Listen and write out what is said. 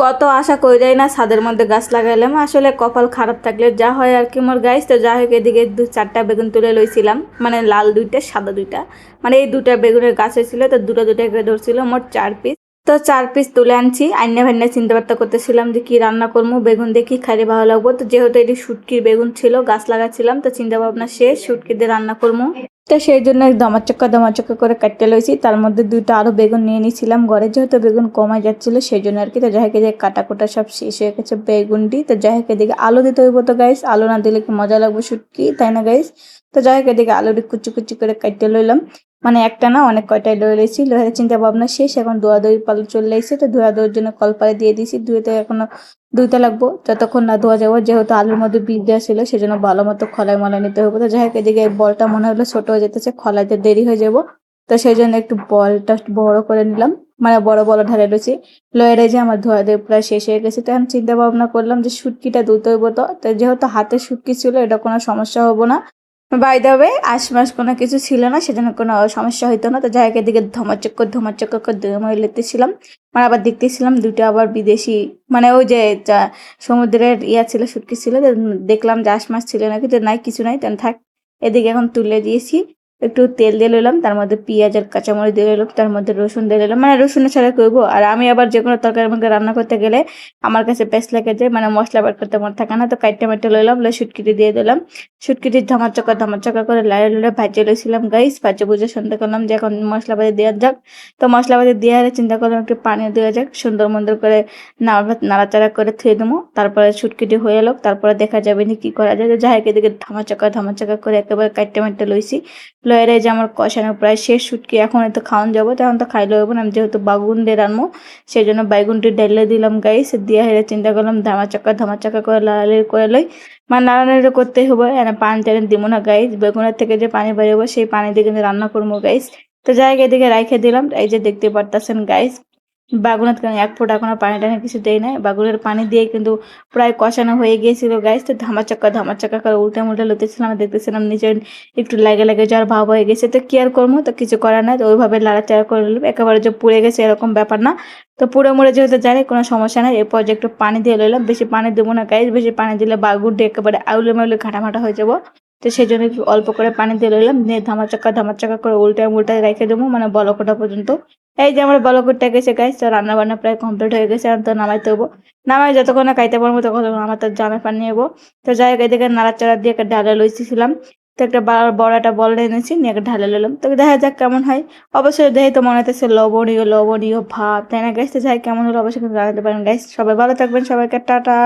কত আশা কইরাই না ছাদের মধ্যে গাছ লাগাইলাম, আসলে কপাল খারাপ থাকলে যা হয় আর কি মোর গাইস। তো যা হোক এদিকে 2-4টা বেগুন তুলে লইছিলাম, মানে লাল 2টা সাদা 2টা, মানে এই 2টা বেগুনের গাছ হয়েছিল। তো দুটো দুটো করে ধরছিল, মোট 4 পিস। তো 4 পিস তুলে আনছি। আইনা ভাইনা চিন্তা বার্তা করতেছিলাম যে কি রান্না করবো, বেগুন দেখি খাইলে ভালো লাগবো। তো যেহেতু এটি শুটকির বেগুন ছিল, গাছ লাগাচ্ছিলাম, তো চিন্তা ভাবনা শেষ, শুটকি দিয়ে রান্না করবো। তো সেই জন্য দমাচক্কা করে কাটতে লইছি। তার মধ্যে 2টা আরো বেগুন নিয়ে নিয়েছিলাম ঘরে, যেহেতু বেগুন কমাই যাচ্ছিল সেই জন্য আর কি। তো যাই হোক এদিকে কাটা কোটা সব শেষ হয়ে গেছে বেগুনটি। তো যাই হোক এদিকে আলু দিতে হইব, তো গাইস আলু না দিলে কি মজা লাগবে শুটকি, তাই না গাইস? তো যাই হোক এদিকে আলুটি কুচি কুচি করে কাটতে লইলাম, মানে একটা না অনেক কয়টাই লয়ে লইছি। লয়ে চিন্তা ভাবনা শেষ, এখন ধোয়া পাল চলে এসেছে। তো ধোয়ার জন্য কলপারে দিয়ে দিয়েছি, ধুয়েতে এখনো ধুইতে লাগবো, যতক্ষণ না ধোয়া যাবো। যেহেতু আলুর মধ্যে বীজ দেওয়া ছিল সেজন্য ভালো মতো খলাই মলাই নিতে হবে। তো যাই হোক এদিকে বলটা মনে হলো ছোট হয়ে যেতেছে, খলাইতে দেরি হয়ে যাব। তো সেই জন্য একটু বলটা বড় করে নিলাম, মানে বড় বড় ঢালে রয়েছি। লয়ের যে আমার ধোয়া দিয়ে প্রায় শেষ হয়ে গেছে। তো এখন চিন্তা ভাবনা করলাম যে শুটকিটা ধুতে হইব। তো যেহেতু হাতে শুটকি ছিল, এটা কোনো সমস্যা হবো না। বাই দ্য ওয়ে আশপাশ কোনো কিছু ছিল না, সেজন্য কোনো সমস্যা হইতো না। তো যাই হোক এদিকে ধমাচক্কর করে ধুয়ে লেতেছিলাম, মানে আবার দেখতেছিলাম 2টা আবার বিদেশি, মানে ওই যে সমুদ্রের ইয়া ছিল, শুটকি ছিল। তো দেখলাম যে আশ মাছ ছিল নাকি, তো নাই কিছু নাই, তেন থাক। এদিকে এখন তুলে দিয়েছি, একটু তেল দিয়ে লইলাম, তার মধ্যে পেঁয়াজ আর কাঁচামরিচ দিয়ে লইলাম, তার মধ্যে রসুন দিয়ে লইলাম, মানে রসুন ছাড়া করবো। আর আমি আবার যে কোনো তরকারি আমাকে রান্না করতে গেলে আমার কাছে পেস্ট লেগে যায়, মানে মশলা বার করতে মন থাকে না। তো কাইটে মাইটে লইলাম, শুটকিটি দিয়ে দিলাম। শুটকিটি ধামাচাকা করে লাড়ে লাড়ে ভাজে লইছিলাম গাইস। ভাজে বুঝে সন্ধ্যা করলাম যে এখন মশলাপাতি দেওয়া যাক। তো মশলাপাতি দিয়ে চিন্তা করলাম একটু পানি দেওয়া যাক, সুন্দর মন্দর করে নাড়াচাড়া করে থুয়ে দেবো। তারপরে শুটকিটি হয়ে এলো, তারপরে দেখা যাবে নি কি করা যায়। যাই হোক এদিকে ধামাচাকা করে একেবারে কাটতে মাইটে লইছি। লয়ের যে আমার কষানো প্রায় শেষ। শুটকি এখন তো খাওয়ান যাবো, তখন তো খাইলে হবো না, আমি যেহেতু বাগুন দিয়ে রানবো সেই জন্য বাইগুনটি ঢেলে দিলাম গাইস। দিয়ে হেরে চিন্তা করলাম ধামাচাকা করে লাড়ালাড়ি করে লই, মানে নাড়ানাড়ি করতেই হবে। পানি টানি দিব না গাইস, বেগুনের থেকে যে পানি বেরোবো সেই পানি দিয়ে কিন্তু রান্না করবো গাইস। তো জায়গায় দিকে রাইখে দিলাম, এই যে দেখতে পারতেছেন গাইস। বাগুনের এক ফোঁটা কোনো পানি টানি কিছু দেয় নাই, বাগুনের পানি দিয়ে কিন্তু প্রায় কষানো হয়ে গিয়েছিল গাইস। তো ধামাচাকা করে উল্টে মুল্টে লুতেছিলাম, দেখতেছিলাম নিচে একটু লাগে লাগে যাওয়ার ভাব হয়ে গেছে। তো কি আর করবো, তো কিছু করার নাই। তো ওইভাবে লাড়াচাড়া করে নিলাম, একেবারে যে পুড়ে গেছে এরকম ব্যাপার না। তো পুড়ে মুড়ে যেহেতু জানি কোনো সমস্যা নাই। এরপর যে একটু পানি দিয়ে লইলাম, বেশি পানি দেবো না গাইস, বেশি পানি দিলে বাগুনটি একেবারে আউলে মাউলে ঘাটামাটা হয়ে যাবো। তো সেই জন্য একটু অল্প করে পানি দিয়ে লইলাম, নিয়ে ধামাচাকা করে উল্টে রেখে দেবো, মানে বলকটা পর্যন্ত। এই যে আমার বলকটা গেছে গাইস। তো রান্না বান্না প্রায় কমপ্লিট হয়ে গেছে, এখন তো নামাইতে হবো। নামাই যতক্ষণ না খাইতে পারবো তখন আমার তো জামে পানি নেবো। তো যাই হোক এদিকে নাড়াচাড়া দিয়ে একটা ডালে লইছিলাম। তো একটা বড় একটা বল এনেছি, নিয়ে একটা ঢালে নিলাম। তো দেখা যাক কেমন হয়। অবশ্যই দেখে তো মনে হচ্ছে লবণীয় লবণীয় ভাব, তাই না গাইস? তো যাই কেমন হলো অবশ্যই কিন্তু জানাতে পারেন গাইস। সবাই ভালো থাকবেন, সবাইকে টাটা।